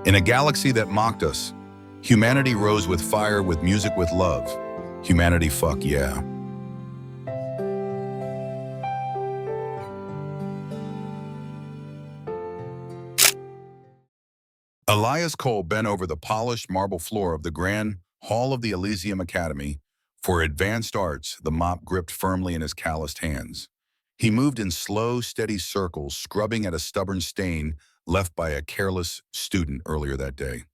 In a galaxy that mocked us, humanity rose with fire, with music, with love. Humanity, fuck yeah. Elias Cole bent over the polished marble floor of the grand hall of the Elysium Academy. For advanced arts, the mop gripped firmly in his calloused hands. He moved in slow, steady circles, scrubbing at a stubborn stain left by a careless student earlier that day.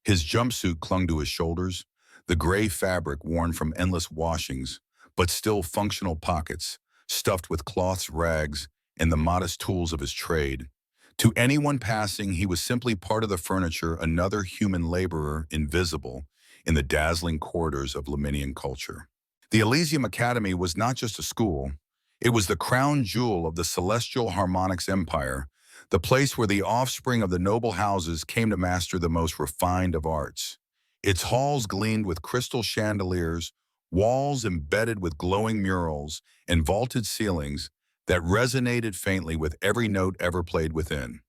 His jumpsuit clung to his shoulders, the gray fabric worn from endless washings, but still functional pockets, stuffed with cloths, rags, and the modest tools of his trade. To anyone passing, he was simply part of the furniture, another human laborer, invisible in the dazzling corridors of Lemnian culture. The Elysium Academy was not just a school, it was the crown jewel of the celestial harmonics empire, the place where the offspring of the noble houses came to master the most refined of arts. Its halls gleamed with crystal chandeliers, walls embedded with glowing murals, and vaulted ceilings that resonated faintly with every note ever played within.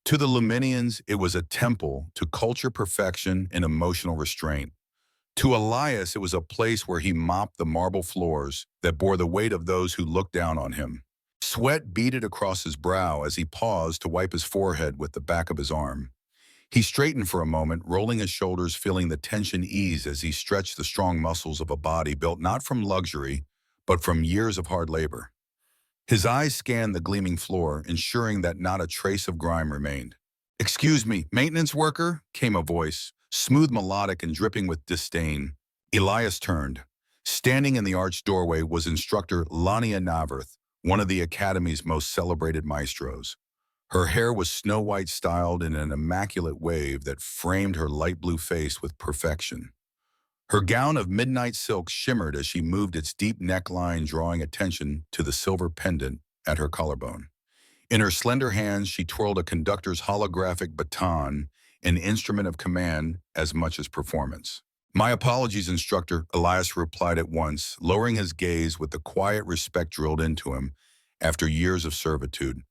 To the Luminians, it was a temple to culture perfection and emotional restraint. To Elias, it was a place where he mopped the marble floors that bore the weight of those who looked down on him. Sweat beaded across his brow as he paused to wipe his forehead with the back of his arm. He straightened for a moment, rolling his shoulders, feeling the tension ease as he stretched the strong muscles of a body built not from luxury, but from years of hard labor. His eyes scanned the gleaming floor, ensuring that not a trace of grime remained. "Excuse me, maintenance worker?" came a voice, smooth, melodic, and dripping with disdain. Elias turned. Standing in the arched doorway was instructor Lania Navarth, one of the Academy's most celebrated maestros. Her hair was snow-white, styled in an immaculate wave that framed her light blue face with perfection. Her gown of midnight silk shimmered as she moved, its deep neckline drawing attention to the silver pendant at her collarbone. In her slender hands, she twirled a conductor's holographic baton, an instrument of command as much as performance. "My apologies, instructor," Elias replied at once, lowering his gaze with the quiet respect drilled into him after years of servitude.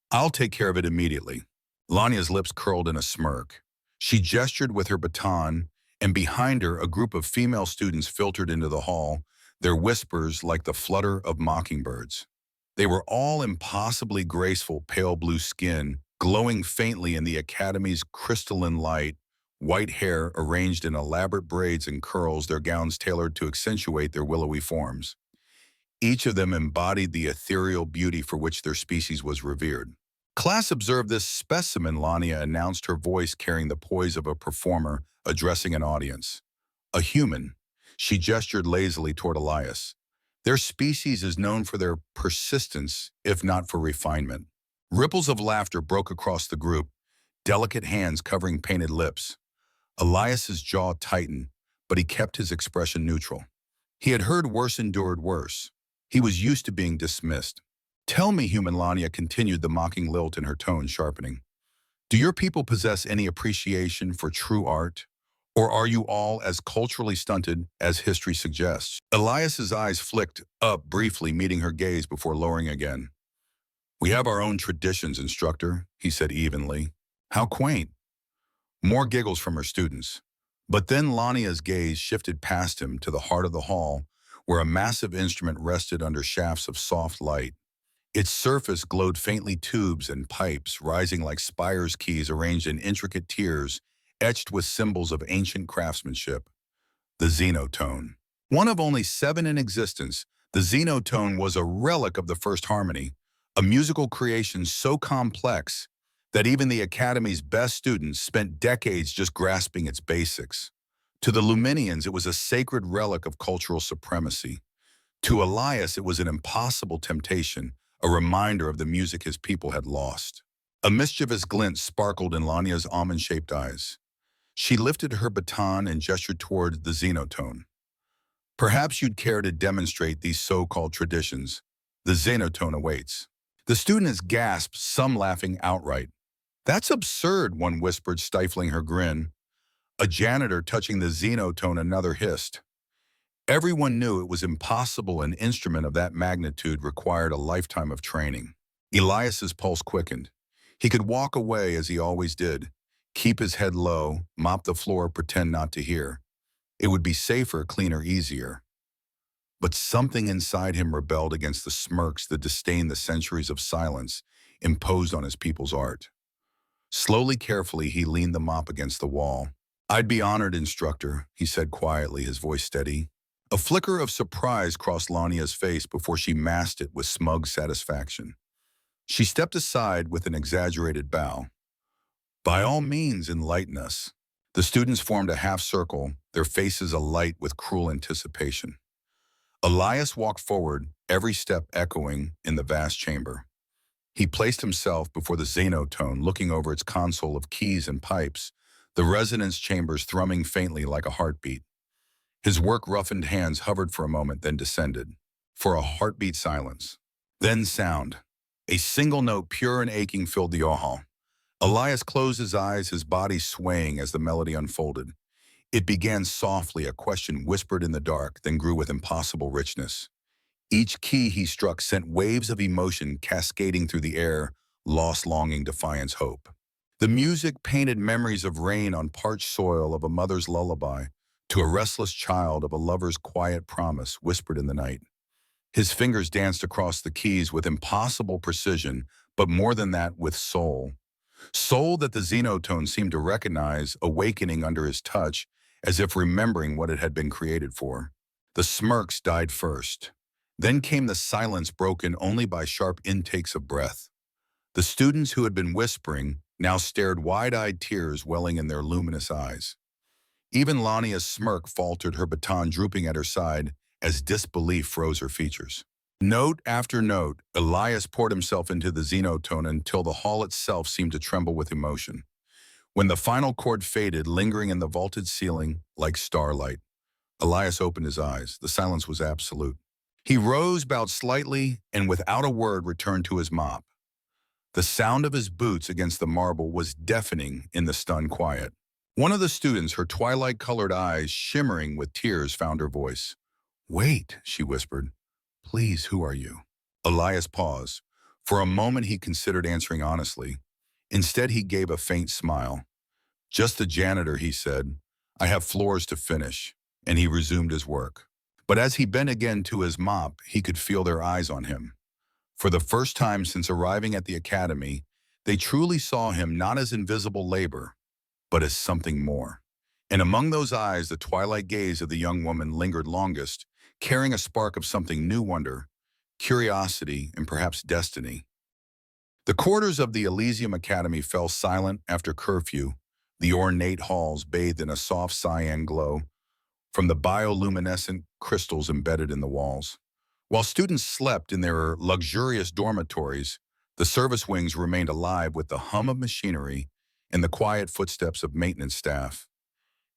"I'll take care of it immediately." Lania's lips curled in a smirk. She gestured with her baton, and behind her, a group of female students filtered into the hall, their whispers like the flutter of mockingbirds. They were all impossibly graceful, pale blue skin, glowing faintly in the Academy's crystalline light, white hair arranged in elaborate braids and curls, their gowns tailored to accentuate their willowy forms. Each of them embodied the ethereal beauty for which their species was revered. "Class, observe this specimen," Lania announced, her voice carrying the poise of a performer addressing an audience. "A human." She gestured lazily toward Elias. "Their species is known for their persistence, if not for refinement." Ripples of laughter broke across the group, delicate hands covering painted lips. Elias's jaw tightened, but he kept his expression neutral. He had heard worse, endured worse. He was used to being dismissed. "Tell me," human Lania continued, the mocking lilt in her tone sharpening, "do your people possess any appreciation for true art? Or are you all as culturally stunted as history suggests?" Elias's eyes flicked up briefly, meeting her gaze before lowering again. "We have our own traditions, instructor," he said evenly. "How quaint." More giggles from her students. But then Lania's gaze shifted past him to the heart of the hall, where a massive instrument rested under shafts of soft light. Its surface glowed faintly, tubes and pipes rising like spire's keys arranged in intricate tiers, etched with symbols of ancient craftsmanship. The Xenotone. One of only 7 in existence, the Xenotone was a relic of the first harmony, a musical creation so complex that even the Academy's best students spent decades just grasping its basics. To the Luminians, it was a sacred relic of cultural supremacy. To Elias, it was an impossible temptation, a reminder of the music his people had lost. A mischievous glint sparkled in Lania's almond-shaped eyes. She lifted her baton and gestured toward the Xenotone. "Perhaps you'd care to demonstrate these so-called traditions. The Xenotone awaits." The students gasped, some laughing outright. "That's absurd," one whispered, stifling her grin. A janitor touching the Xenotone, another hissed. Everyone knew it was impossible. An instrument of that magnitude required a lifetime of training. Elias's pulse quickened. He could walk away as he always did, Keep his head low, mop the floor, pretend not to hear. It would be safer, cleaner, easier. But something inside him rebelled against the smirks that disdained the centuries of silence imposed on his people's art. Slowly, carefully, he leaned the mop against the wall. "I'd be honored, instructor," he said quietly, his voice steady. A flicker of surprise crossed Lania's face before she masked it with smug satisfaction. She stepped aside with an exaggerated bow. "By all means, enlighten us." The students formed a half circle, their faces alight with cruel anticipation. Elias walked forward, every step echoing in the vast chamber. He placed himself before the Xenotone, looking over its console of keys and pipes, the resonance chambers thrumming faintly like a heartbeat. His work-roughened hands hovered for a moment, then descended. For a heartbeat silence. Then sound. A single note, pure and aching, filled the hall. Elias closed his eyes, his body swaying as the melody unfolded. It began softly, a question whispered in the dark, then grew with impossible richness. Each key he struck sent waves of emotion cascading through the air, lost longing, defiance, hope. The music painted memories of rain on parched soil, of a mother's lullaby, to a restless child, of a lover's quiet promise whispered in the night. His fingers danced across the keys with impossible precision, but more than that, with soul. Soul that the Xenotone seemed to recognize, awakening under his touch, as if remembering what it had been created for. The smirks died first. Then came the silence, broken only by sharp intakes of breath. The students who had been whispering now stared, wide-eyed, tears welling in their luminous eyes. Even Lania's smirk faltered, her baton drooping at her side as disbelief froze her features. Note after note, Elias poured himself into the Xenotone until the hall itself seemed to tremble with emotion. When the final chord faded, lingering in the vaulted ceiling like starlight, Elias opened his eyes. The silence was absolute. He rose, bowed slightly, and without a word returned to his mop. The sound of his boots against the marble was deafening in the stunned quiet. One of the students, her twilight-colored eyes shimmering with tears, found her voice. "Wait," she whispered. "Please, who are you?" Elias paused. For a moment he considered answering honestly. Instead he gave a faint smile. "Just the janitor," he said. "I have floors to finish." And he resumed his work. But as he bent again to his mop, he could feel their eyes on him. For the first time since arriving at the academy, they truly saw him not as invisible labor, but as something more. And among those eyes, the twilight gaze of the young woman lingered longest, carrying a spark of something new: wonder, curiosity, and perhaps destiny. The quarters of the Elysium Academy fell silent after curfew, the ornate halls bathed in a soft cyan glow from the bioluminescent crystals embedded in the walls. While students slept in their luxurious dormitories, the service wings remained alive with the hum of machinery and the quiet footsteps of maintenance staff.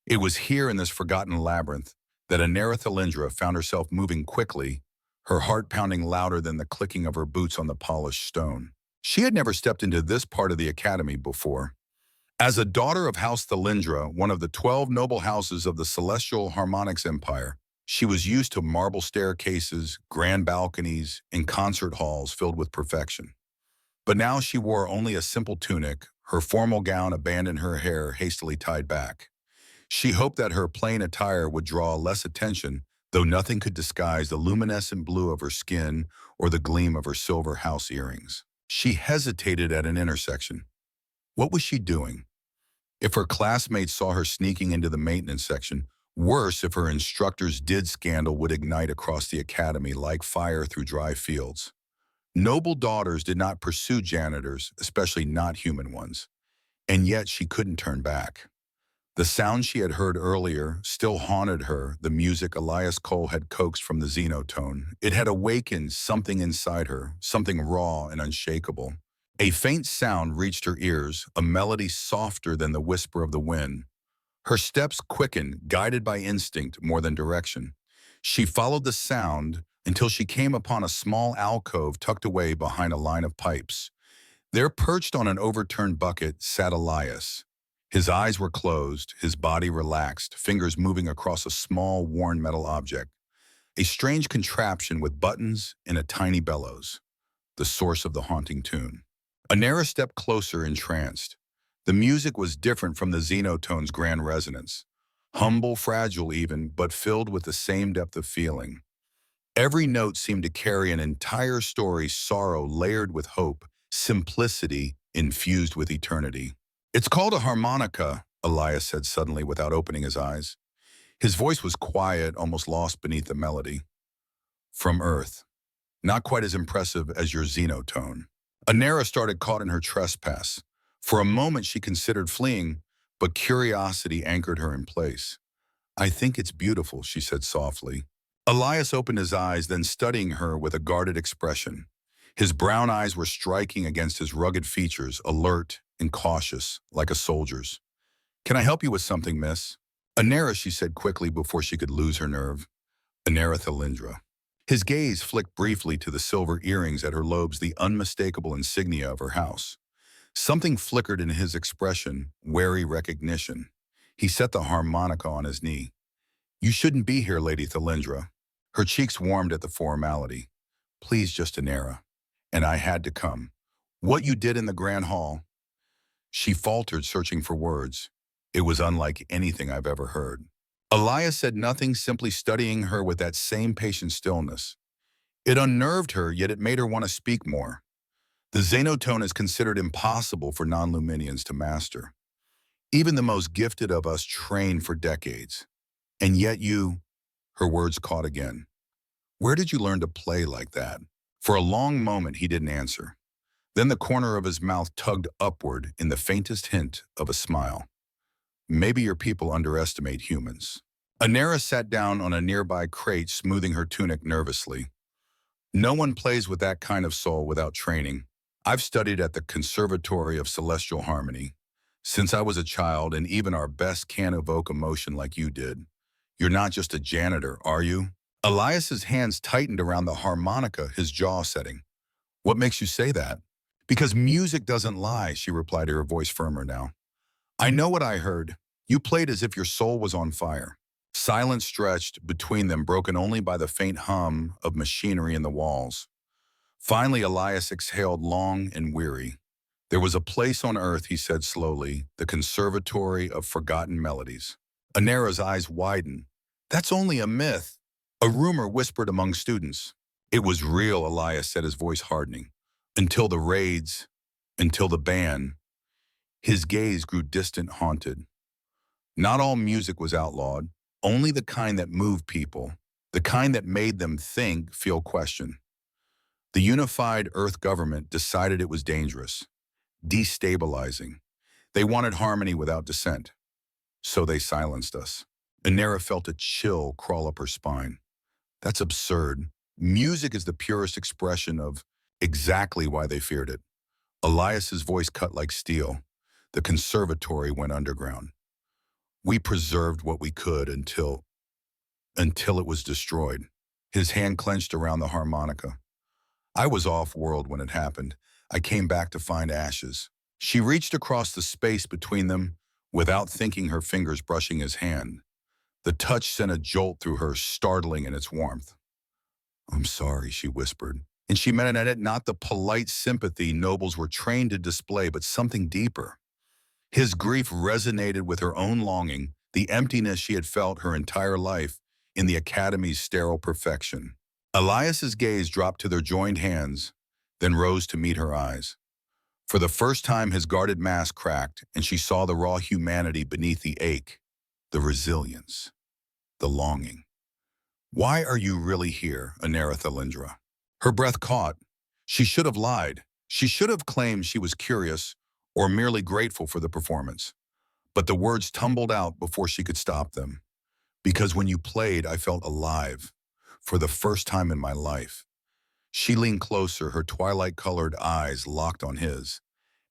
It was here in this forgotten labyrinth that Anarithilindra found herself moving quickly, her heart pounding louder than the clicking of her boots on the polished stone. She had never stepped into this part of the academy before. As a daughter of House Thilindra, one of the 12 noble houses of the Celestial Harmonics Empire, she was used to marble staircases, grand balconies, and concert halls filled with perfection. But now she wore only a simple tunic, her formal gown abandoned, her hair hastily tied back. She hoped that her plain attire would draw less attention, though nothing could disguise the luminescent blue of her skin or the gleam of her silver house earrings. She hesitated at an intersection. What was she doing? If her classmates saw her sneaking into the maintenance section, worse if her instructors did, scandal would ignite across the academy like fire through dry fields. Noble daughters did not pursue janitors, especially not human ones. And yet she couldn't turn back. The sound she had heard earlier still haunted her, the music Elias Cole had coaxed from the Xenotone. It had awakened something inside her, something raw and unshakable. A faint sound reached her ears, a melody softer than the whisper of the wind. Her steps quickened, guided by instinct more than direction. She followed the sound until she came upon a small alcove tucked away behind a line of pipes. There, perched on an overturned bucket, sat Elias. His eyes were closed, his body relaxed, fingers moving across a small, worn metal object. A strange contraption with buttons and a tiny bellows, the source of the haunting tune. Anera stepped closer, entranced. The music was different from the Xenotone's grand resonance. Humble, fragile even, but filled with the same depth of feeling. Every note seemed to carry an entire story, sorrow layered with hope, simplicity infused with eternity. It's called a harmonica, Elias said suddenly without opening his eyes. His voice was quiet, almost lost beneath the melody. From Earth. Not quite as impressive as your Xenotone. Anera started caught in her trespass. For a moment she considered fleeing, but curiosity anchored her in place. I think it's beautiful, she said softly. Elias opened his eyes, then studying her with a guarded expression. His brown eyes were striking against his rugged features, alert and cautious, like a soldier's. Can I help you with something, miss? Anera, she said quickly before she could lose her nerve. Anera Thalindra. His gaze flicked briefly to the silver earrings at her lobes, the unmistakable insignia of her house. Something flickered in his expression, wary recognition. He set the harmonica on his knee. You shouldn't be here, Lady Thalindra. Her cheeks warmed at the formality. Please, just Anera. And I had to come. What you did in the Grand Hall. She faltered, searching for words. It was unlike anything I've ever heard. Elias said nothing, simply studying her with that same patient stillness. It unnerved her, yet it made her want to speak more. The Xenotone is considered impossible for non-Luminians to master. Even the most gifted of us train for decades. And yet you, her words caught again. Where did you learn to play like that? For a long moment he didn't answer. Then the corner of his mouth tugged upward in the faintest hint of a smile. Maybe your people underestimate humans. Anera sat down on a nearby crate, smoothing her tunic nervously. No one plays with that kind of soul without training. I've studied at the Conservatory of Celestial Harmony. Since I was a child, and even our best can't evoke emotion like you did. You're not just a janitor, are you? Elias's hands tightened around the harmonica, his jaw setting. What makes you say that? Because music doesn't lie, she replied, her voice firmer now. I know what I heard. You played as if your soul was on fire. Silence stretched between them, broken only by the faint hum of machinery in the walls. Finally, Elias exhaled long and weary. There was a place on earth, he said slowly, the Conservatory of Forgotten Melodies. Anera's eyes widened. That's only a myth. A rumor whispered among students. It was real, Elias said, his voice hardening. Until the raids, until the ban. His gaze grew distant, haunted. Not all music was outlawed, only the kind that moved people, the kind that made them think, feel, question. The unified Earth government decided it was dangerous, destabilizing. They wanted harmony without dissent. So they silenced us. Anera felt a chill crawl up her spine. That's absurd. Music is the purest expression of exactly why they feared it. Elias's voice cut like steel. The conservatory went underground. We preserved what we could until it was destroyed. His hand clenched around the harmonica. I was off-world when it happened. I came back to find ashes. She reached across the space between them without thinking, her fingers brushing his hand. The touch sent a jolt through her, startling in its warmth. I'm sorry, she whispered. And she meant it, not the polite sympathy nobles were trained to display, but something deeper. His grief resonated with her own longing, the emptiness she had felt her entire life in the Academy's sterile perfection. Elias's gaze dropped to their joined hands, then rose to meet her eyes. For the first time, his guarded mask cracked, and she saw the raw humanity beneath the ache, the resilience, the longing. Why are you really here, Anera Thalindra? Her breath caught. She should have lied. She should have claimed she was curious or merely grateful for the performance. But the words tumbled out before she could stop them. Because when you played, I felt alive, for the first time in my life. She leaned closer, her twilight-colored eyes locked on his.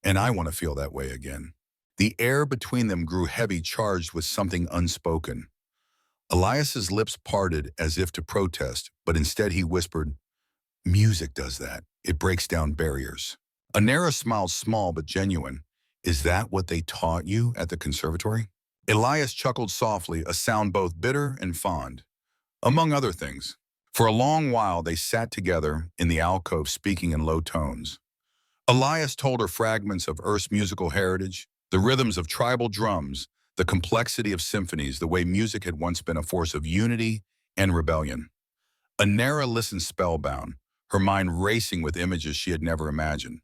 And I want to feel that way again. The air between them grew heavy, charged with something unspoken. Elias's lips parted as if to protest, but instead he whispered, Music does that. It breaks down barriers. Anera smiled, small but genuine. Is that what they taught you at the conservatory? Elias chuckled softly, a sound both bitter and fond. Among other things. For a long while they sat together in the alcove, speaking in low tones. Elias told her fragments of Earth's musical heritage, The rhythms of tribal drums, the complexity of symphonies, the way music had once been a force of unity and rebellion. Anera listened spellbound, her mind racing with images she had never imagined.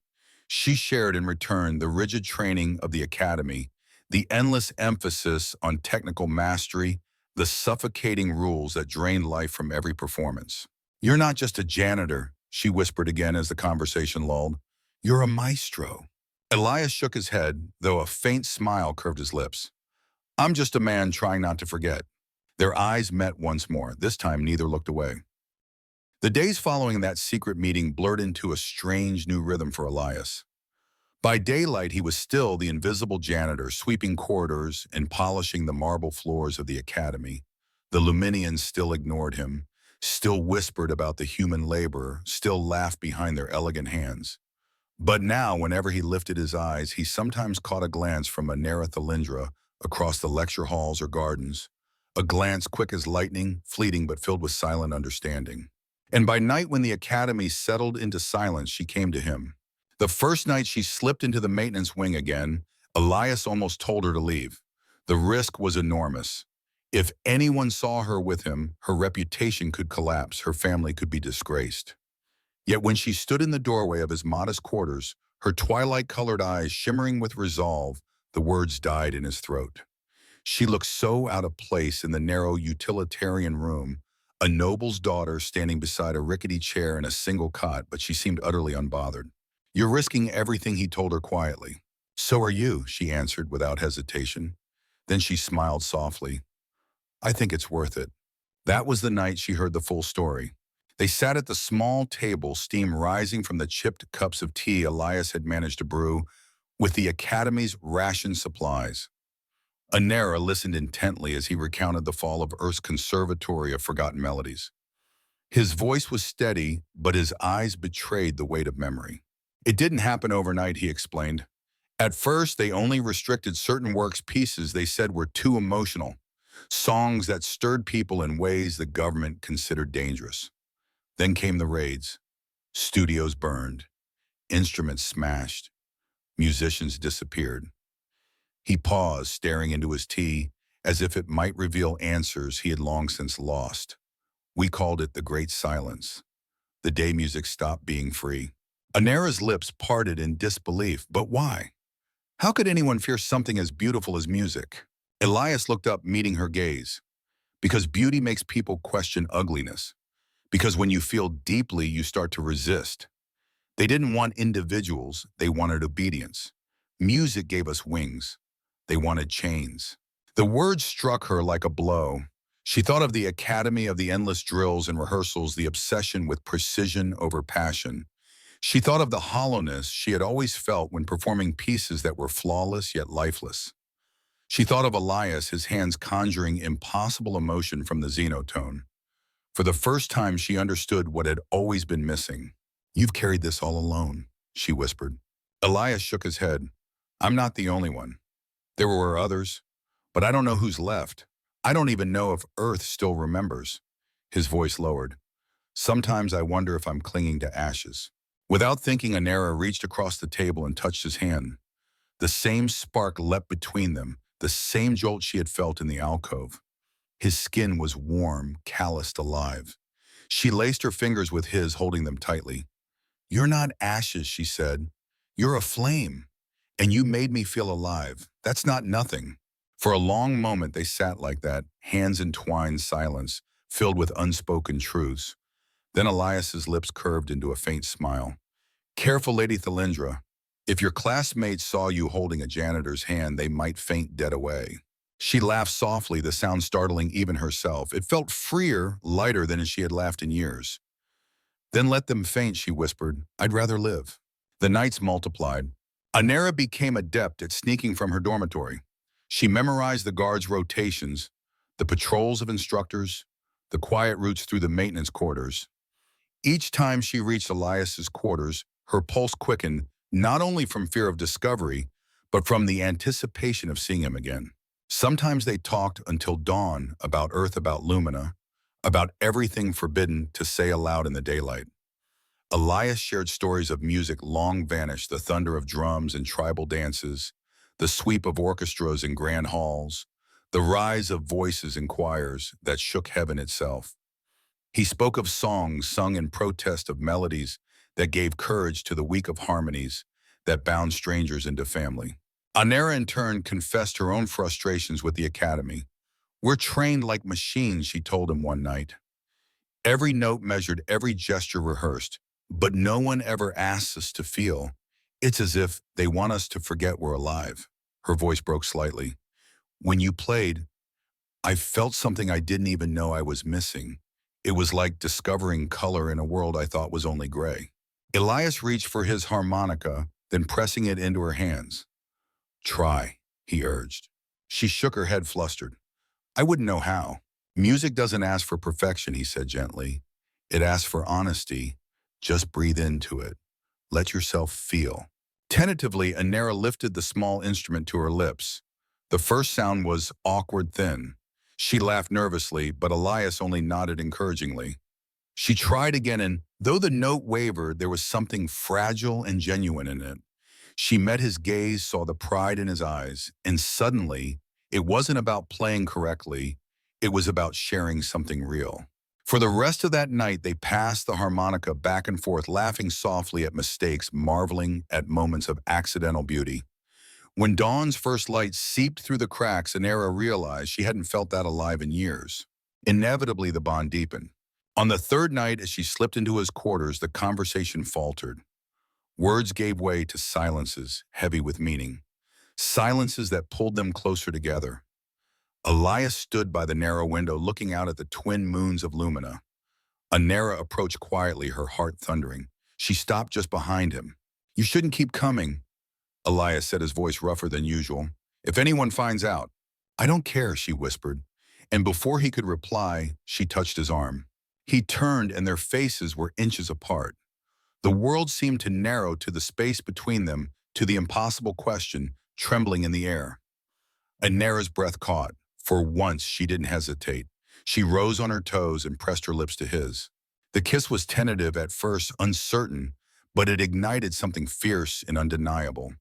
She shared in return the rigid training of the academy, the endless emphasis on technical mastery, the suffocating rules that drained life from every performance. "You're not just a janitor," she whispered again as the conversation lulled. "You're a maestro." Elias shook his head, though a faint smile curved his lips. "I'm just a man trying not to forget." Their eyes met once more. This time neither looked away. The days following that secret meeting blurred into a strange new rhythm for Elias. By daylight, he was still the invisible janitor, sweeping corridors and polishing the marble floors of the academy. The Luminians still ignored him, still whispered about the human laborer, still laughed behind their elegant hands. But now, whenever he lifted his eyes, he sometimes caught a glance from Anera Thalindra across the lecture halls or gardens, a glance quick as lightning, fleeting but filled with silent understanding. And by night, when the academy settled into silence, she came to him. The first night she slipped into the maintenance wing again, Elias almost told her to leave. The risk was enormous. If anyone saw her with him, her reputation could collapse, her family could be disgraced. Yet when she stood in the doorway of his modest quarters, her twilight-colored eyes shimmering with resolve, the words died in his throat. She looked so out of place in the narrow utilitarian room, a noble's daughter standing beside a rickety chair in a single cot, but she seemed utterly unbothered. "You're risking everything," he told her quietly. "So are you," she answered without hesitation. Then she smiled softly. "I think it's worth it." That was the night she heard the full story. They sat at the small table, steam rising from the chipped cups of tea Elias had managed to brew, with the academy's ration supplies. Anera listened intently as he recounted the fall of Earth's conservatory of forgotten melodies. His voice was steady, but his eyes betrayed the weight of memory. "It didn't happen overnight," he explained. "At first, they only restricted certain works' pieces they said were too emotional, songs that stirred people in ways the government considered dangerous. Then came the raids. Studios burned, instruments smashed, musicians disappeared." He paused, staring into his tea, as if it might reveal answers he had long since lost. "We called it the Great Silence, the day music stopped being free." Anera's lips parted in disbelief. But why? How could anyone fear something as beautiful as music? Elias looked up, meeting her gaze. "Because beauty makes people question ugliness. Because when you feel deeply, you start to resist. They didn't want individuals, they wanted obedience. Music gave us wings. They wanted chains." The words struck her like a blow. She thought of the academy, of the endless drills and rehearsals, the obsession with precision over passion. She thought of the hollowness she had always felt when performing pieces that were flawless yet lifeless. She thought of Elias, his hands conjuring impossible emotion from the Xenotone. For the first time, she understood what had always been missing. "You've carried this all alone," she whispered. Elias shook his head. "I'm not the only one. There were others, but I don't know who's left. I don't even know if Earth still remembers." His voice lowered. "Sometimes I wonder if I'm clinging to ashes." Without thinking, Anera reached across the table and touched his hand. The same spark leapt between them, the same jolt she had felt in the alcove. His skin was warm, calloused, alive. She laced her fingers with his, holding them tightly. "You're not ashes," she said. "You're a flame. And you made me feel alive. That's not nothing." For a long moment they sat like that, hands entwined, silence, filled with unspoken truths. Then Elias's lips curved into a faint smile. "Careful, Lady Thalindra. If your classmates saw you holding a janitor's hand, they might faint dead away." She laughed softly, the sound startling even herself. It felt freer, lighter than she had laughed in years. "Then let them faint," she whispered. "I'd rather live." The nights multiplied. Anera became adept at sneaking from her dormitory. She memorized the guards' rotations, the patrols of instructors, the quiet routes through the maintenance quarters. Each time she reached Elias's quarters, her pulse quickened, not only from fear of discovery, but from the anticipation of seeing him again. Sometimes they talked until dawn about Earth, about Lumina, about everything forbidden to say aloud in the daylight. Elias shared stories of music long vanished, the thunder of drums and tribal dances, the sweep of orchestras in grand halls, the rise of voices in choirs that shook heaven itself. He spoke of songs sung in protest of melodies that gave courage to the weak of harmonies that bound strangers into family. Anera in turn confessed her own frustrations with the academy. "We're trained like machines," she told him one night. "Every note measured, every gesture rehearsed, but no one ever asks us to feel. It's as if they want us to forget we're alive." Her voice broke slightly. "When you played, I felt something I didn't even know I was missing. It was like discovering color in a world I thought was only gray." Elias reached for his harmonica, then pressing it into her hands. "Try," he urged. She shook her head flustered. "I wouldn't know how." "Music doesn't ask for perfection," he said gently. "It asks for honesty. Just breathe into it. Let yourself feel." Tentatively, Anera lifted the small instrument to her lips. The first sound was awkward thin. She laughed nervously, but Elias only nodded encouragingly. She tried again, and though the note wavered, there was something fragile and genuine in it. She met his gaze, saw the pride in his eyes, and suddenly, it wasn't about playing correctly, it was about sharing something real. For the rest of that night, they passed the harmonica back and forth, laughing softly at mistakes, marveling at moments of accidental beauty. When dawn's first light seeped through the cracks, Anera realized she hadn't felt that alive in years. Inevitably, the bond deepened. On the third night, as she slipped into his quarters, the conversation faltered. Words gave way to silences, heavy with meaning. Silences that pulled them closer together. Elias stood by the narrow window, looking out at the twin moons of Lumina. Anera approached quietly, her heart thundering. She stopped just behind him. "You shouldn't keep coming," Elias said, his voice rougher than usual. "If anyone finds out." "I don't care," she whispered. And before he could reply, she touched his arm. He turned, and their faces were inches apart. The world seemed to narrow to the space between them, to the impossible question trembling in the air. Anera's breath caught. For once, she didn't hesitate. She rose on her toes and pressed her lips to his. The kiss was tentative at first, uncertain, but it ignited something fierce and undeniable.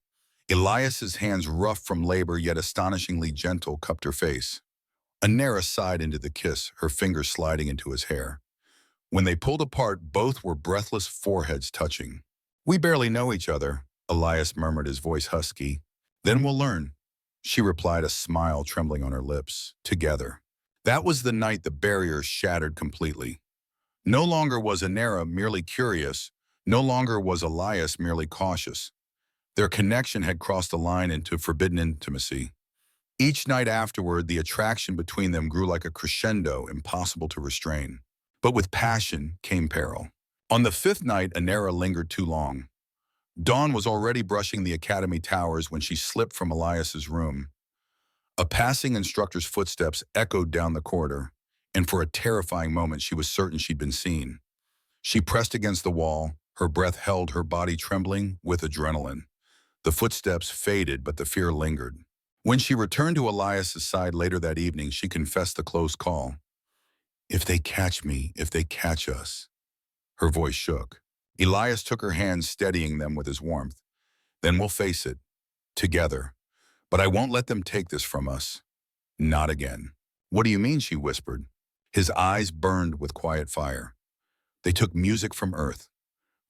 Elias's hands, rough from labor yet astonishingly gentle, cupped her face. Anera sighed into the kiss, her fingers sliding into his hair. When they pulled apart, both were breathless, foreheads touching. "We barely know each other," Elias murmured, his voice husky. "Then we'll learn," she replied, a smile trembling on her lips. Together. That was the night the barriers shattered completely. No longer was Anera merely curious, no longer was Elias merely cautious. Their connection had crossed a line into forbidden intimacy. Each night afterward, the attraction between them grew like a crescendo, impossible to restrain. But with passion came peril. On the fifth night, Anera lingered too long. Dawn was already brushing the academy towers when she slipped from Elias's room. A passing instructor's footsteps echoed down the corridor, and for a terrifying moment she was certain she'd been seen. She pressed against the wall, her breath held, her body trembling with adrenaline. The footsteps faded, but the fear lingered. When she returned to Elias's side later that evening, she confessed the close call. "If they catch me, if they catch us." Her voice shook. Elias took her hands, steadying them with his warmth. "Then we'll face it. Together. But I won't let them take this from us. Not again." "What do you mean?" she whispered. His eyes burned with quiet fire. "They took music from Earth.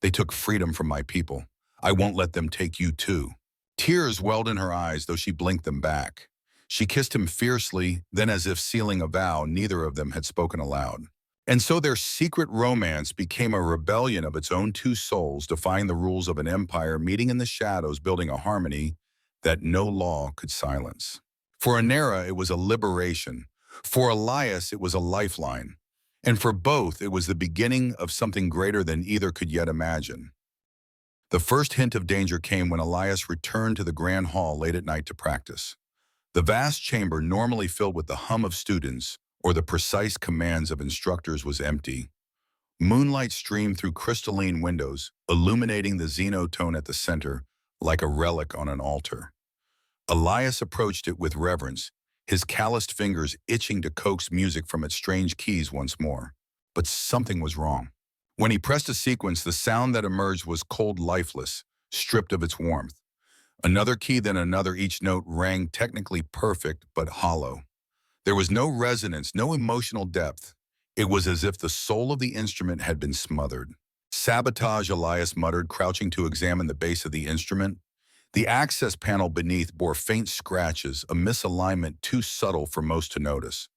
They took freedom from my people. I won't let them take you too." Tears welled in her eyes, though she blinked them back. She kissed him fiercely, then as if sealing a vow neither of them had spoken aloud. And so their secret romance became a rebellion of its own two souls, defying the rules of an empire, meeting in the shadows, building a harmony that no law could silence. For Anera, it was a liberation. For Elias, it was a lifeline. And for both, it was the beginning of something greater than either could yet imagine. The first hint of danger came when Elias returned to the grand hall late at night to practice. The vast chamber, normally filled with the hum of students or the precise commands of instructors, was empty. Moonlight streamed through crystalline windows, illuminating the Xenotone at the center like a relic on an altar. Elias approached it with reverence, his calloused fingers itching to coax music from its strange keys once more. But something was wrong. When he pressed a sequence, the sound that emerged was cold, lifeless, stripped of its warmth. Another key, then another, each note rang technically perfect but hollow. There was no resonance, no emotional depth. It was as if the soul of the instrument had been smothered. Sabotage, Elias muttered, crouching to examine the base of the instrument. The access panel beneath bore faint scratches, a misalignment too subtle for most to notice.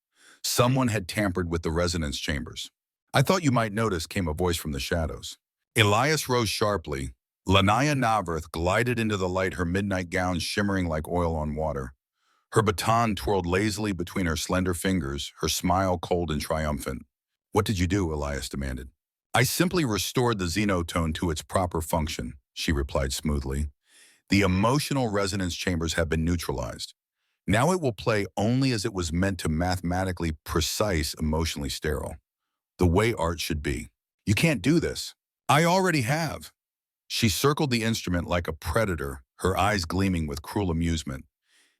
Someone had tampered with the resonance chambers. I thought you might notice, came a voice from the shadows. Elias rose sharply. Lanaya Navarth glided into the light, her midnight gown shimmering like oil on water. Her baton twirled lazily between her slender fingers, her smile cold and triumphant. What did you do? Elias demanded. I simply restored the Xenotone to its proper function, she replied smoothly. The emotional resonance chambers have been neutralized. Now it will play only as it was meant to, mathematically precise, emotionally sterile. The way art should be. You can't do this. I already have. She circled the instrument like a predator, her eyes gleaming with cruel amusement.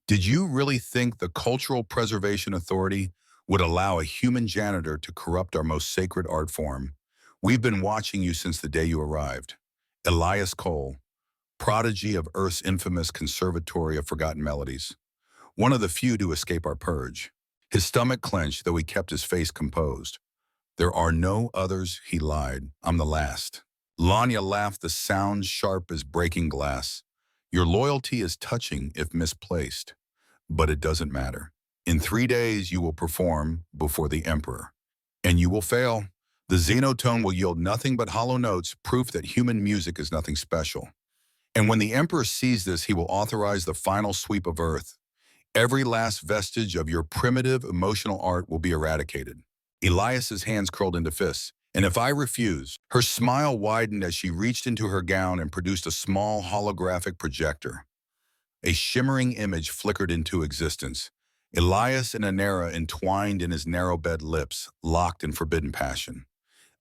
Did you really think the Cultural Preservation Authority would allow a human janitor to corrupt our most sacred art form? We've been watching you since the day you arrived. Elias Cole, prodigy of Earth's infamous Conservatory of Forgotten Melodies. One of the few to escape our purge. His stomach clenched, though he kept his face composed. There are no others, he lied. I'm the last. Lanya laughed, the sound sharp as breaking glass. Your loyalty is touching if misplaced, but it doesn't matter. In 3 days, you will perform before the Emperor, and you will fail. The Xenotone will yield nothing but hollow notes, proof that human music is nothing special. And when the Emperor sees this, he will authorize the final sweep of Earth. Every last vestige of your primitive emotional art will be eradicated. Elias's hands curled into fists. And if I refuse? Her smile widened as she reached into her gown and produced a small holographic projector. A shimmering image flickered into existence. Elias and Anera entwined in his narrow-bed lips, locked in forbidden passion.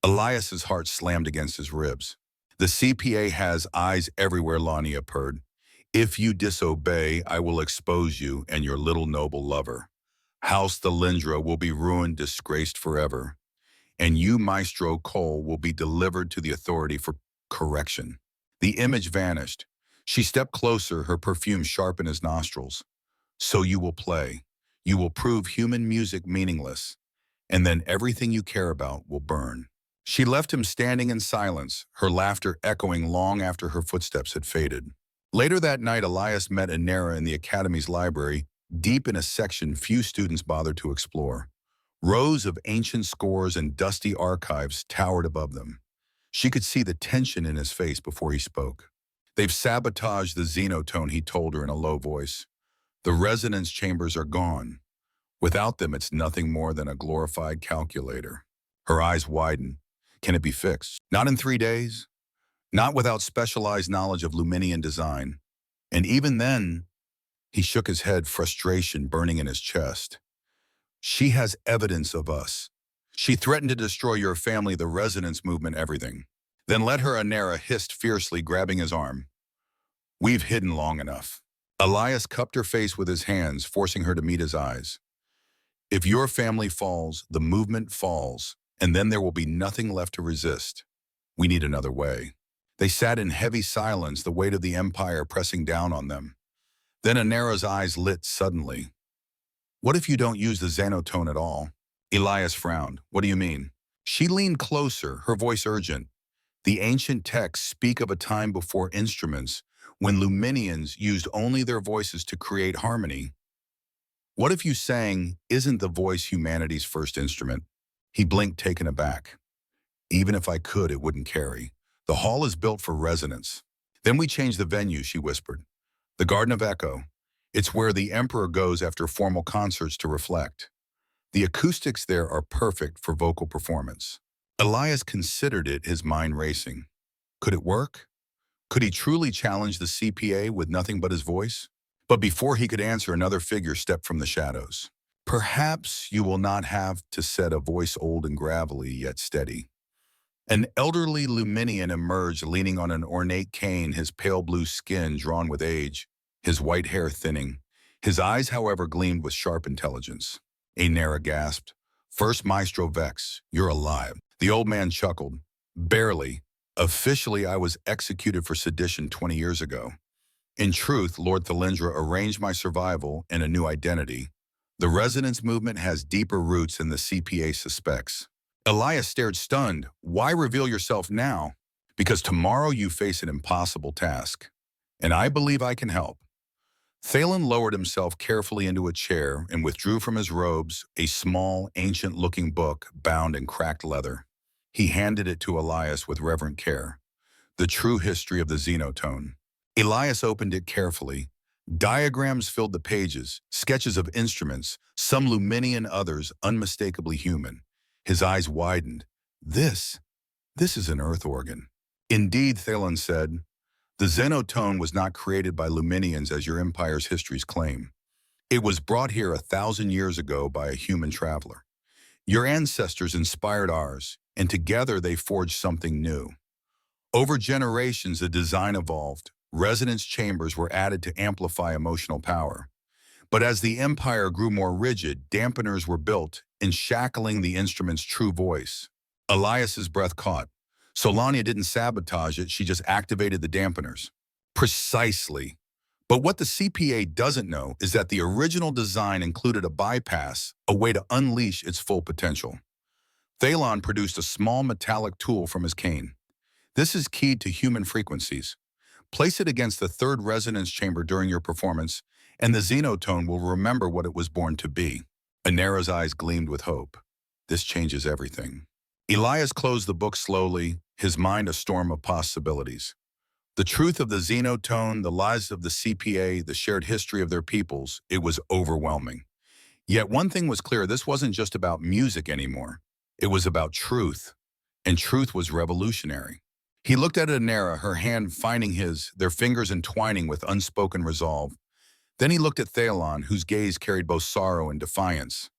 Elias's heart slammed against his ribs. The CPA has eyes everywhere, Lania purred. If you disobey, I will expose you and your little noble lover. House Thalindra will be ruined, disgraced forever. And you, Maestro Cole, will be delivered to the authority for correction. The image vanished. She stepped closer, her perfume sharp in his nostrils. So you will play. You will prove human music meaningless. And then everything you care about will burn. She left him standing in silence, her laughter echoing long after her footsteps had faded. Later that night, Elias met Anera in the Academy's library, deep in a section few students bothered to explore. Rows of ancient scores and dusty archives towered above them. She could see the tension in his face before he spoke. They've sabotaged the Xenotone, he told her in a low voice. The resonance chambers are gone. Without them, it's nothing more than a glorified calculator. Her eyes widened. Can it be fixed? Not in 3 days. Not without specialized knowledge of Luminian design. And even then, he shook his head, frustration burning in his chest. She has evidence of us. She threatened to destroy your family, the resonance movement, everything. Then let her, Anera hissed fiercely, grabbing his arm. We've hidden long enough. Elias cupped her face with his hands, forcing her to meet his eyes. If your family falls, the movement falls, and then there will be nothing left to resist. We need another way. They sat in heavy silence, the weight of the empire pressing down on them. Then Anera's eyes lit suddenly. What if you don't use the Xenotone at all? Elias frowned. What do you mean? She leaned closer, her voice urgent. The ancient texts speak of a time before instruments, when Luminians used only their voices to create harmony. What if you sang, isn't the voice humanity's first instrument? He blinked, taken aback. Even if I could, it wouldn't carry. The hall is built for resonance. Then we change the venue, she whispered. The Garden of Echo. It's where the Emperor goes after formal concerts to reflect. The acoustics there are perfect for vocal performance. Elias considered it, his mind racing. Could it work? Could he truly challenge the CPA with nothing but his voice? But before he could answer, another figure stepped from the shadows. Perhaps you will not have to set a voice old and gravelly, yet steady. An elderly Luminian emerged, leaning on an ornate cane, his pale blue skin drawn with age, his white hair thinning. His eyes, however, gleamed with sharp intelligence. Anera gasped. First Maestro Vex, you're alive. The old man chuckled. Barely. Officially, I was executed for sedition 20 years ago. In truth, Lord Thalindra arranged my survival and a new identity. The resonance movement has deeper roots than the CPA suspects. Elias stared stunned. Why reveal yourself now? Because tomorrow you face an impossible task. And I believe I can help. Thalen lowered himself carefully into a chair and withdrew from his robes a small, ancient-looking book bound in cracked leather. He handed it to Elias with reverent care. The True History of the Xenotone. Elias opened it carefully. Diagrams filled the pages, sketches of instruments, some Luminian, others unmistakably human. His eyes widened. This is an earth organ. Indeed, Thalen said, the Xenotone was not created by Luminians as your empire's histories claim. It was brought here 1,000 years ago by a human traveler. Your ancestors inspired ours, and together they forged something new. Over generations, the design evolved. Resonance chambers were added to amplify emotional power. But as the empire grew more rigid, dampeners were built, enshackling the instrument's true voice. Elias's breath caught. Solania didn't sabotage it, she just activated the dampeners. Precisely. But what the CPA doesn't know is that the original design included a bypass, a way to unleash its full potential. Thalon produced a small metallic tool from his cane. This is keyed to human frequencies. Place it against the third resonance chamber during your performance, and the Xenotone will remember what it was born to be. Anera's eyes gleamed with hope. This changes everything. Elias closed the book slowly, his mind a storm of possibilities. The truth of the Xenotone, the lies of the CPA, the shared history of their peoples, it was overwhelming. Yet one thing was clear, this wasn't just about music anymore. It was about truth, and truth was revolutionary. He looked at Anera, her hand finding his, their fingers entwining with unspoken resolve. Then he looked at Thalon, whose gaze carried both sorrow and defiance.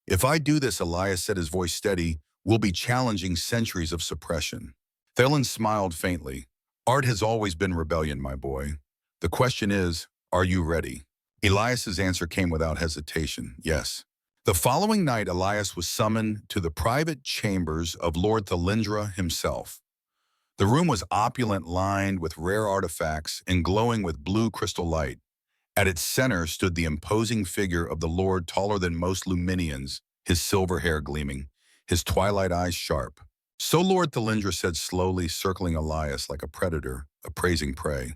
If I do this, Elias said, his voice steady, we'll be challenging centuries of suppression. Thalon smiled faintly. Art has always been rebellion, my boy. The question is, are you ready? Elias's answer came without hesitation, yes. The following night, Elias was summoned to the private chambers of Lord Thalindra himself. The room was opulent, lined with rare artifacts and glowing with blue crystal light. At its center stood the imposing figure of the Lord, taller than most Luminians, his silver hair gleaming, his twilight eyes sharp. So Lord Thalindra said slowly, circling Elias like a predator, appraising prey.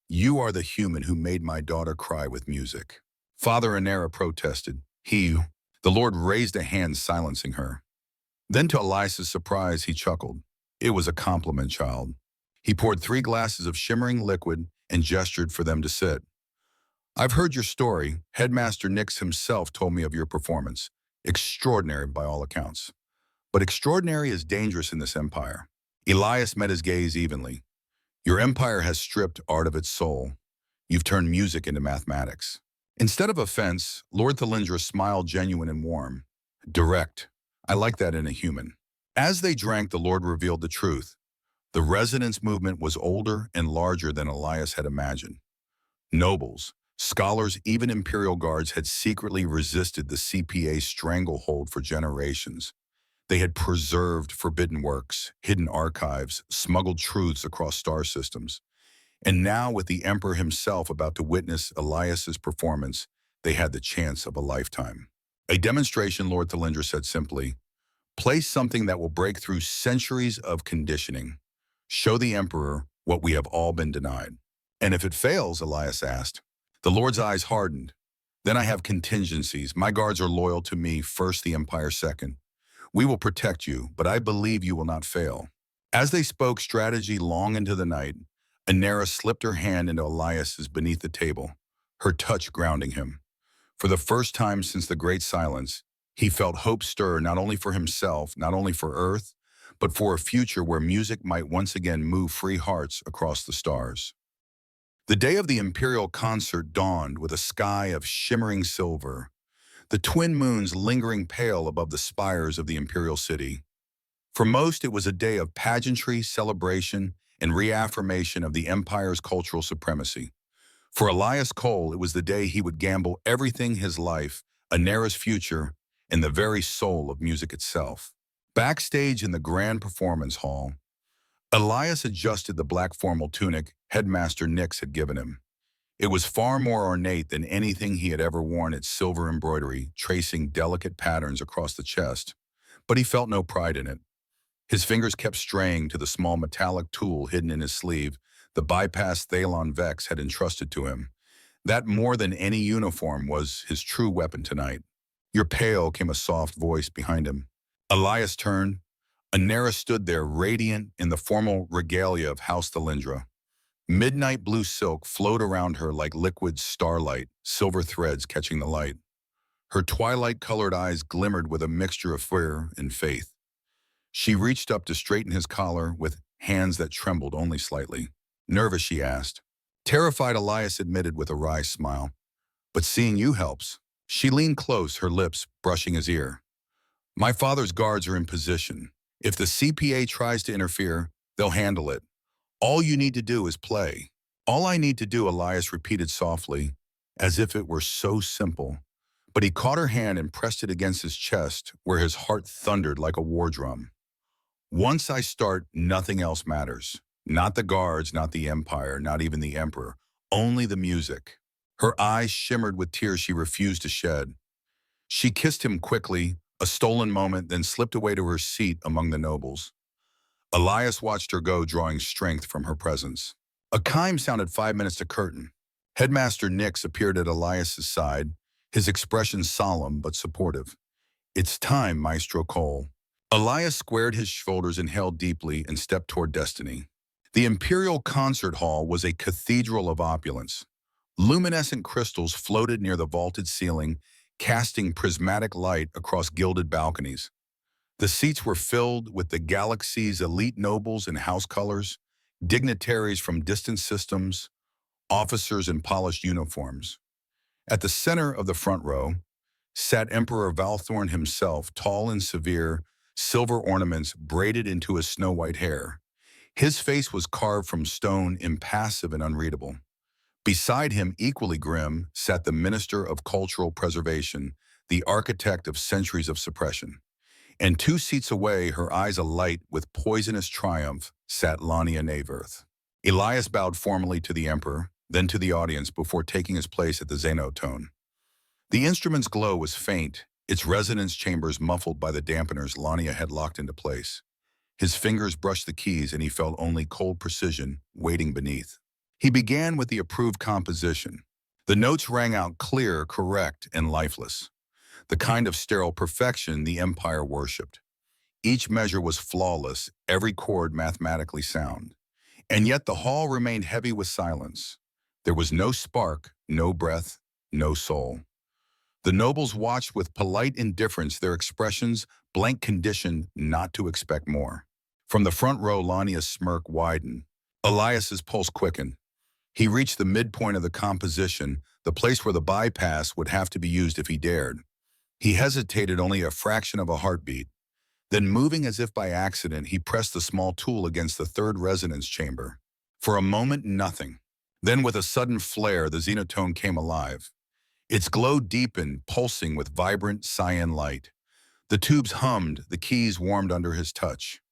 You are the human who made my daughter cry with music. Father Anera protested. The Lord raised a hand, silencing her. Then to Elias's surprise, he chuckled. It was a compliment, child. He poured 3 glasses of shimmering liquid and gestured for them to sit. I've heard your story. Headmaster Nix himself told me of your performance. Extraordinary by all accounts. But extraordinary is dangerous in this empire. Elias met his gaze evenly. Your empire has stripped art of its soul. You've turned music into mathematics. Instead of offense, Lord Thalindra smiled, genuine and warm. Direct. I like that in a human. As they drank, the Lord revealed the truth. The resonance movement was older and larger than Elias had imagined. Nobles, scholars, even imperial guards had secretly resisted the CPA's stranglehold for generations. They had preserved forbidden works, hidden archives, smuggled truths across star systems. And now, with the Emperor himself about to witness Elias's performance, they had the chance of a lifetime. A demonstration, Lord Thalindra said simply. Place something that will break through centuries of conditioning. Show the Emperor what we have all been denied. And if it fails, Elias asked. The Lord's eyes hardened. Then I have contingencies. My guards are loyal to me, first, the Empire second. We will protect you, but I believe you will not fail. As they spoke strategy long into the night, Anera slipped her hand into Elias's beneath the table, her touch grounding him. For the first time since the Great Silence, he felt hope stir not only for himself, not only for Earth, but for a future where music might once again move free hearts across the stars. The day of the Imperial concert dawned with a sky of shimmering silver, the twin moons lingering pale above the spires of the Imperial City. For most, it was a day of pageantry, celebration, and reaffirmation of the Empire's cultural supremacy. For Elias Cole, it was the day he would gamble everything, his life, Anera's future, and the very soul of music itself. Backstage in the grand performance hall, Elias adjusted the black formal tunic Headmaster Nix had given him. It was far more ornate than anything he had ever worn, its silver embroidery, tracing delicate patterns across the chest. But he felt no pride in it. His fingers kept straying to the small metallic tool hidden in his sleeve the bypass Thalon Vex had entrusted to him. That more than any uniform was his true weapon tonight. "You're pale," came a soft voice behind him. Elias turned. Anera stood there, radiant in the formal regalia of House Thalindra. Midnight blue silk flowed around her like liquid starlight, silver threads catching the light. Her twilight-colored eyes glimmered with a mixture of fear and faith. She reached up to straighten his collar with hands that trembled only slightly. "Nervous?" she asked. Terrified, Elias admitted with a wry smile. "But seeing you helps." She leaned close, her lips brushing his ear. "My father's guards are in position. If the CPA tries to interfere, they'll handle it. All you need to do is play." "All I need to do," Elias repeated softly, as if it were so simple. But he caught her hand and pressed it against his chest, where his heart thundered like a war drum. "Once I start, nothing else matters. Not the guards, not the Empire, not even the Emperor. Only the music." Her eyes shimmered with tears she refused to shed. She kissed him quickly, a stolen moment, then slipped away to her seat among the nobles. Elias watched her go, drawing strength from her presence. A chime sounded 5 minutes to curtain. Headmaster Nix appeared at Elias's side, his expression solemn but supportive. "It's time, Maestro Cole." Elias squared his shoulders, inhaled deeply, and stepped toward destiny. The Imperial Concert Hall was a cathedral of opulence. Luminescent crystals floated near the vaulted ceiling, casting prismatic light across gilded balconies. The seats were filled with the galaxy's elite nobles in house colors, dignitaries from distant systems, officers in polished uniforms. At the center of the front row sat Emperor Valthorn himself, tall and severe, silver ornaments braided into his snow-white hair. His face was carved from stone, impassive and unreadable. Beside him, equally grim, sat the Minister of Cultural Preservation, the architect of centuries of suppression. And 2 seats away, her eyes alight with poisonous triumph, sat Lania Naverth. Elias bowed formally to the Emperor, then to the audience before taking his place at the Xenotone. The instrument's glow was faint, its resonance chambers muffled by the dampeners Lania had locked into place. His fingers brushed the keys and he felt only cold precision waiting beneath. He began with the approved composition. The notes rang out clear, correct, and lifeless. The kind of sterile perfection the Empire worshipped. Each measure was flawless, every chord mathematically sound. And yet the hall remained heavy with silence. There was no spark, no breath, no soul. The nobles watched with polite indifference, their expressions blank, conditioned not to expect more. From the front row, Lania's smirk widened. Elias's pulse quickened. He reached the midpoint of the composition, the place where the bypass would have to be used if he dared. He hesitated only a fraction of a heartbeat. Then, moving as if by accident, he pressed the small tool against the third resonance chamber. For a moment, nothing. Then, with a sudden flare, the Xenotone came alive. Its glow deepened, pulsing with vibrant cyan light. The tubes hummed, the keys warmed under his touch.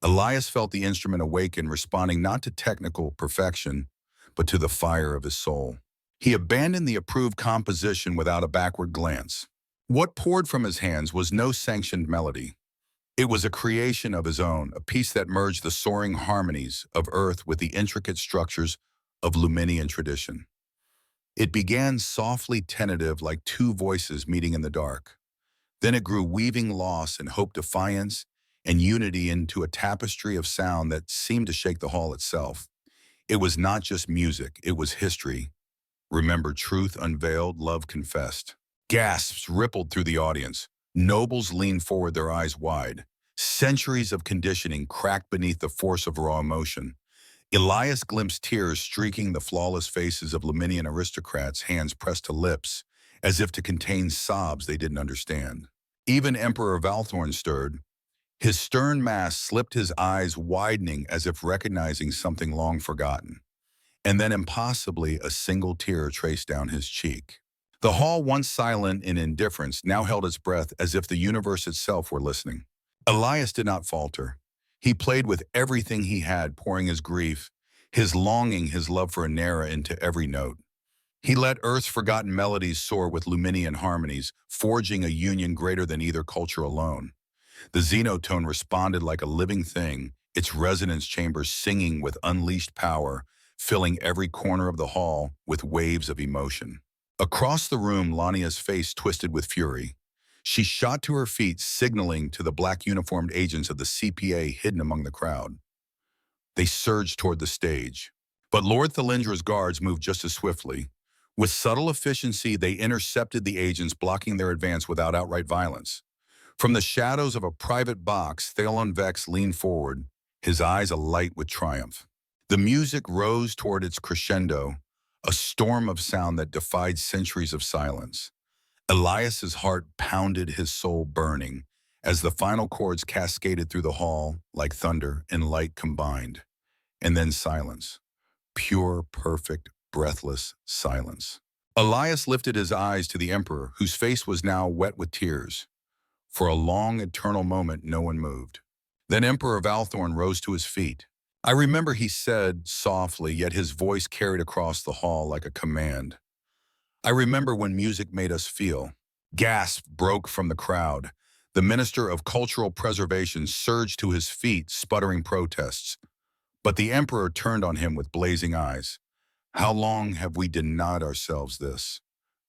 Elias felt the instrument awaken, responding not to technical perfection, but to the fire of his soul. He abandoned the approved composition without a backward glance. What poured from his hands was no sanctioned melody. It was a creation of his own, a piece that merged the soaring harmonies of Earth with the intricate structures of Luminian tradition. It began softly tentative, like 2 voices meeting in the dark. Then it grew, weaving loss and hope, defiance and unity into a tapestry of sound that seemed to shake the hall itself. It was not just music, it was history. Remember, truth unveiled, love confessed. Gasps rippled through the audience. Nobles leaned forward, their eyes wide. Centuries of conditioning cracked beneath the force of raw emotion. Elias glimpsed tears streaking the flawless faces of Luminian aristocrats, hands pressed to lips, as if to contain sobs they didn't understand. Even Emperor Valthorn stirred. His stern mask slipped, his eyes widening as if recognizing something long forgotten. And then, impossibly, a single tear traced down his cheek. The hall, once silent in indifference, now held its breath as if the universe itself were listening. Elias did not falter. He played with everything he had, pouring his grief, his longing, his love for Anera into every note. He let Earth's forgotten melodies soar with Luminian harmonies, forging a union greater than either culture alone. The Xenotone responded like a living thing, its resonance chambers singing with unleashed power, filling every corner of the hall with waves of emotion. Across the room, Lania's face twisted with fury. She shot to her feet, signaling to the black uniformed agents of the CPA hidden among the crowd. They surged toward the stage. But Lord Thalindra's guards moved just as swiftly. With subtle efficiency, they intercepted the agents, blocking their advance without outright violence. From the shadows of a private box, Thalon Vex leaned forward, his eyes alight with triumph. The music rose toward its crescendo, a storm of sound that defied centuries of silence. Elias's heart pounded, his soul burning, as the final chords cascaded through the hall like thunder and light combined. And then silence. Pure, perfect, breathless silence. Elias lifted his eyes to the Emperor, whose face was now wet with tears. For a long, eternal moment, no one moved. Then Emperor Valthorn rose to his feet. I remember, he said softly, yet his voice carried across the hall like a command. I remember when music made us feel. Gasps broke from the crowd. The Minister of Cultural Preservation surged to his feet, sputtering protests. But the Emperor turned on him with blazing eyes. How long have we denied ourselves this?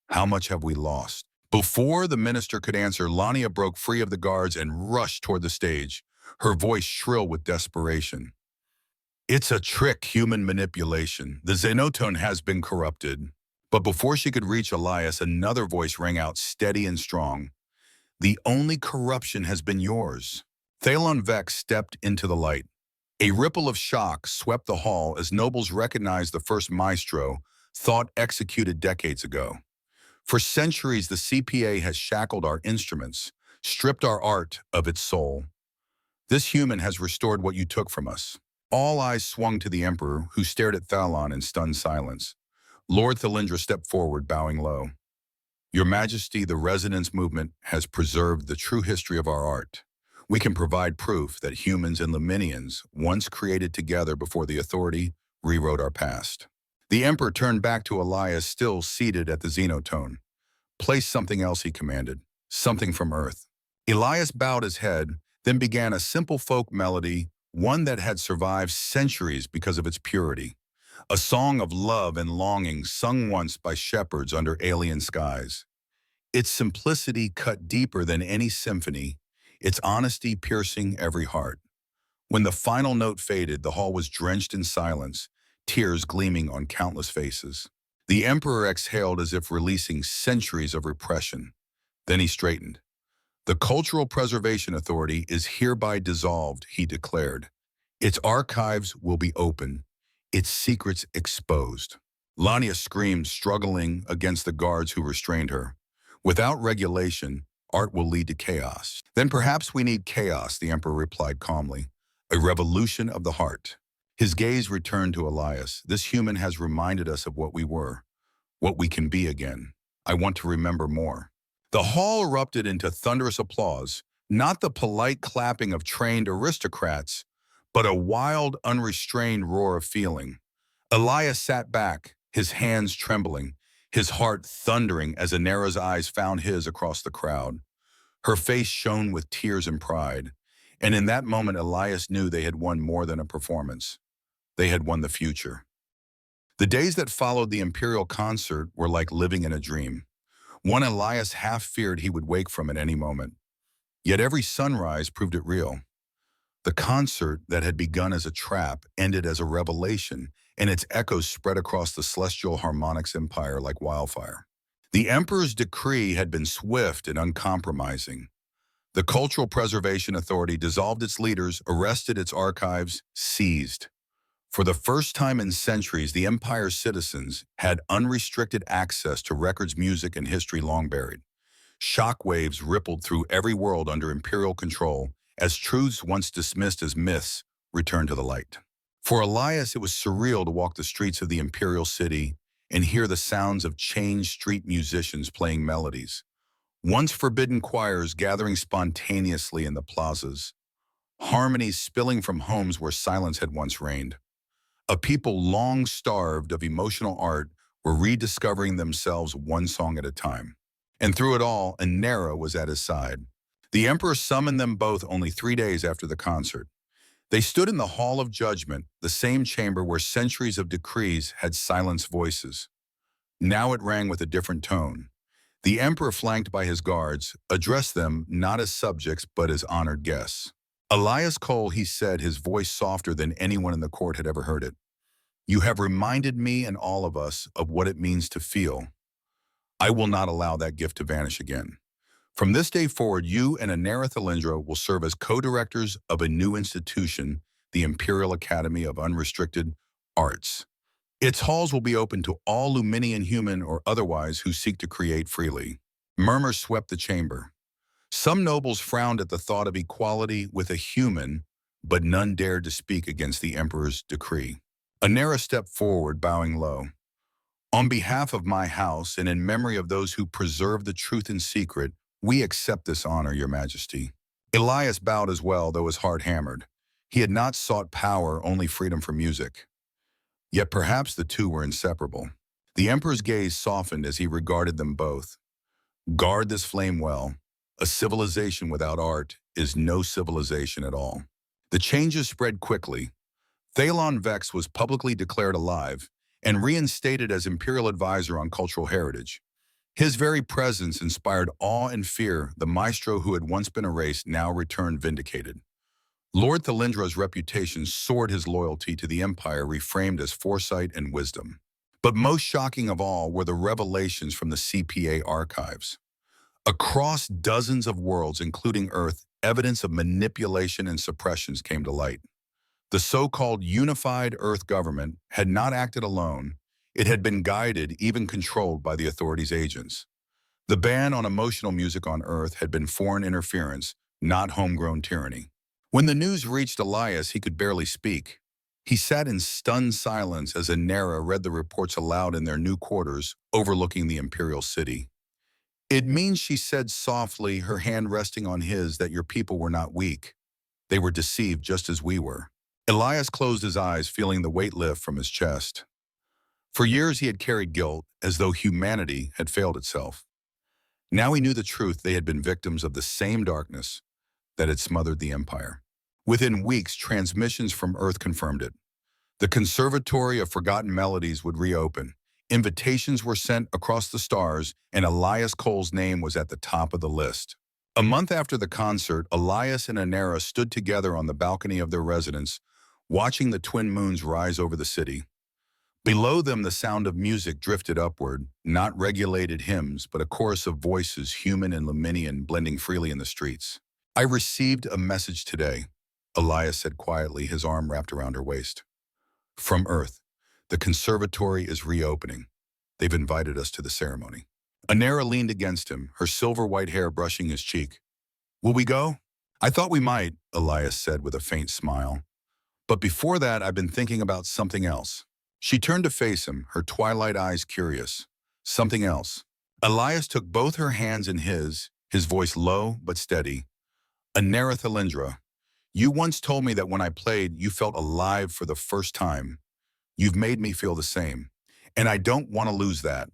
How much have we lost? Before the minister could answer, Lania broke free of the guards and rushed toward the stage, her voice shrill with desperation. It's a trick, human manipulation. The Xenotone has been corrupted. But before she could reach Elias, another voice rang out steady and strong. The only corruption has been yours. Thalon Vex stepped into the light. A ripple of shock swept the hall as nobles recognized the first maestro, thought executed decades ago. For centuries, the CPA has shackled our instruments, stripped our art of its soul. This human has restored what you took from us. All eyes swung to the Emperor, who stared at Thalon in stunned silence. Lord Thalindra stepped forward, bowing low. Your Majesty, the Resonance Movement has preserved the true history of our art. We can provide proof that humans and Luminians, once created together before the Authority, rewrote our past. The Emperor turned back to Elias, still seated at the Xenotone. Place something else, he commanded. Something from Earth. Elias bowed his head, then began a simple folk melody, one that had survived centuries because of its purity. A song of love and longing sung once by shepherds under alien skies. Its simplicity cut deeper than any symphony, its honesty piercing every heart. When the final note faded, the hall was drenched in silence, tears gleaming on countless faces. The Emperor exhaled as if releasing centuries of repression. Then he straightened. The Cultural Preservation Authority is hereby dissolved, he declared. Its archives will be open, its secrets exposed. Lania screamed, struggling against the guards who restrained her. Without regulation, art will lead to chaos. Then perhaps we need chaos, the Emperor replied calmly. A revolution of the heart. His gaze returned to Elias. This human has reminded us of what we were, what we can be again. I want to remember more. The hall erupted into thunderous applause, not the polite clapping of trained aristocrats, but a wild, unrestrained roar of feeling. Elias sat back, his hands trembling, his heart thundering as Anera's eyes found his across the crowd. Her face shone with tears and pride, and in that moment Elias knew they had won more than a performance. They had won the future. The days that followed the Imperial concert were like living in a dream. One Elias half feared he would wake from at any moment. Yet every sunrise proved it real. The concert that had begun as a trap ended as a revelation, and its echoes spread across the celestial harmonics empire like wildfire. The Emperor's decree had been swift and uncompromising. The Cultural Preservation Authority dissolved its leaders, arrested its archives, seized. For the first time in centuries, the Empire's citizens had unrestricted access to records, music, and history long buried. Shockwaves rippled through every world under Imperial control as truths once dismissed as myths returned to the light. For Elias, it was surreal to walk the streets of the Imperial city and hear the sounds of chained street musicians playing melodies. Once forbidden choirs gathering spontaneously in the plazas. Harmonies spilling from homes where silence had once reigned. A people long starved of emotional art were rediscovering themselves one song at a time. And through it all, Inera was at his side. The emperor summoned them both only 3 days after the concert. They stood in the Hall of Judgment, the same chamber where centuries of decrees had silenced voices. Now it rang with a different tone. The emperor, flanked by his guards, addressed them not as subjects but as honored guests. Elias Cole, he said, his voice softer than anyone in the court had ever heard it. You have reminded me and all of us of what it means to feel. I will not allow that gift to vanish again. From this day forward, you and Inera Thalindra will serve as co-directors of a new institution, the Imperial Academy of Unrestricted Arts. Its halls will be open to all Luminian human or otherwise who seek to create freely. Murmurs swept the chamber. Some nobles frowned at the thought of equality with a human, but none dared to speak against the emperor's decree. Inera stepped forward, bowing low. On behalf of my house and in memory of those who preserve the truth in secret, we accept this honor, Your Majesty. Elias bowed as well, though his heart hammered. He had not sought power, only freedom from music. Yet perhaps the two were inseparable. The emperor's gaze softened as he regarded them both. Guard this flame well. A civilization without art is no civilization at all. The changes spread quickly. Thalon Vex was publicly declared alive and reinstated as imperial advisor on cultural heritage. His very presence inspired awe and fear. The maestro who had once been erased now returned vindicated. Lord Thalindra's reputation soared, his loyalty to the empire reframed as foresight and wisdom. But most shocking of all were the revelations from the CPA archives. Across dozens of worlds, including Earth, evidence of manipulation and suppressions came to light. The so-called unified Earth government had not acted alone. It had been guided, even controlled by the authorities' agents. The ban on emotional music on Earth had been foreign interference, not homegrown tyranny. When the news reached Elias, he could barely speak. He sat in stunned silence as Inera read the reports aloud in their new quarters overlooking the imperial city. It means, she said softly, her hand resting on his, that your people were not weak. They were deceived just as we were. Elias closed his eyes, feeling the weight lift from his chest. For years he had carried guilt, as though humanity had failed itself. Now he knew the truth. They had been victims of the same darkness that had smothered the empire. Within weeks, transmissions from Earth confirmed it. The Conservatory of Forgotten Melodies would reopen. Invitations were sent across the stars, and Elias Cole's name was at the top of the list. A month after the concert, Elias and Inera stood together on the balcony of their residence, watching the twin moons rise over the city. Below them, the sound of music drifted upward, not regulated hymns, but a chorus of voices, human and Luminian, blending freely in the streets. I received a message today, Elias said quietly, his arm wrapped around her waist. From Earth. The conservatory is reopening. They've invited us to the ceremony. Inera leaned against him, her silver white hair brushing his cheek. Will we go? I thought we might, Elias said with a faint smile. But before that, I've been thinking about something else. She turned to face him, her twilight eyes curious. Something else. Elias took both her hands in his voice low but steady. Inera Thalindra, you once told me that when I played, you felt alive for the first time. You've made me feel the same, and I don't want to lose that.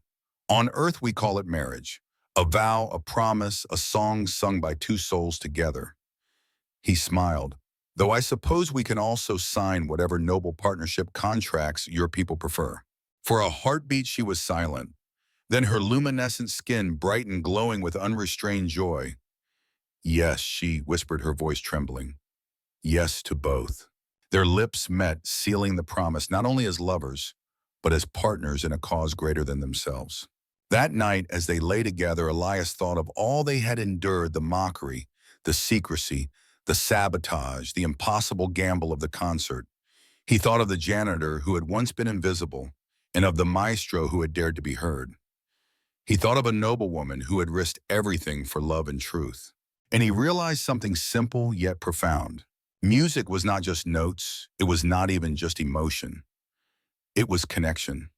On Earth, we call it marriage. A vow, a promise, a song sung by two souls together. He smiled. Though I suppose we can also sign whatever noble partnership contracts your people prefer. For a heartbeat, she was silent. Then her luminescent skin brightened, glowing with unrestrained joy. Yes, she whispered, her voice trembling. Yes to both. Their lips met, sealing the promise not only as lovers, but as partners in a cause greater than themselves. That night, as they lay together, Elias thought of all they had endured, the mockery, the secrecy, the sabotage, the impossible gamble of the concert. He thought of the janitor who had once been invisible, and of the maestro who had dared to be heard. He thought of a noblewoman who had risked everything for love and truth. And he realized something simple yet profound. Music was not just notes, it was not even just emotion. It was connection.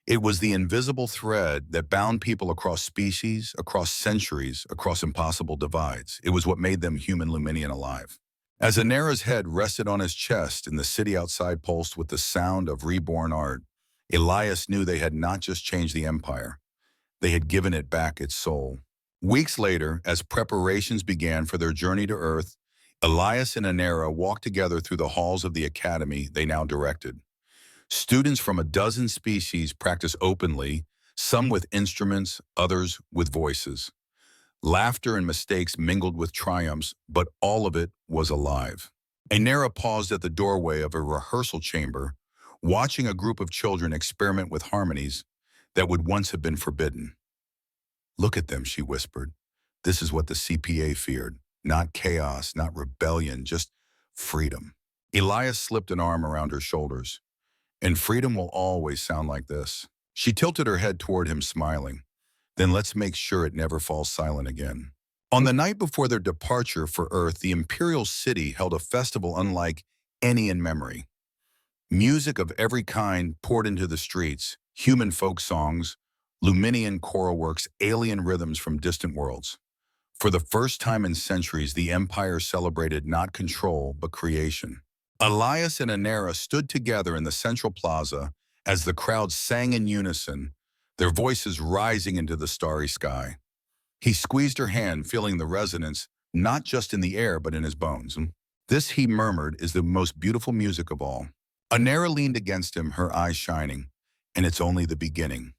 It was the invisible thread that bound people across species, across centuries, across impossible divides. It was what made them human, Luminian, alive. As Inera's head rested on his chest and the city outside pulsed with the sound of reborn art, Elias knew they had not just changed the empire, they had given it back its soul. Weeks later, as preparations began for their journey to Earth, Elias and Anera walked together through the halls of the academy they now directed. Students from a dozen species practiced openly, some with instruments, others with voices. Laughter and mistakes mingled with triumphs, but all of it was alive. Anera paused at the doorway of a rehearsal chamber, watching a group of children experiment with harmonies that would once have been forbidden. "Look at them," she whispered. "This is what the CPA feared. Not chaos, not rebellion, just freedom." Elias slipped an arm around her shoulders. "And freedom will always sound like this." She tilted her head toward him, smiling. "Then let's make sure it never falls silent again." On the night before their departure for Earth, the Imperial City held a festival unlike any in memory. Music of every kind poured into the streets, human folk songs, Luminian choral works, alien rhythms from distant worlds. For the first time in centuries, the Empire celebrated not control, but creation. Elias and Anera stood together in the central plaza as the crowd sang in unison, their voices rising into the starry sky. He squeezed her hand, feeling the resonance, not just in the air, but in his bones. "This," he murmured, "is the most beautiful music of all." Anera leaned against him, her eyes shining. "And it's only the beginning."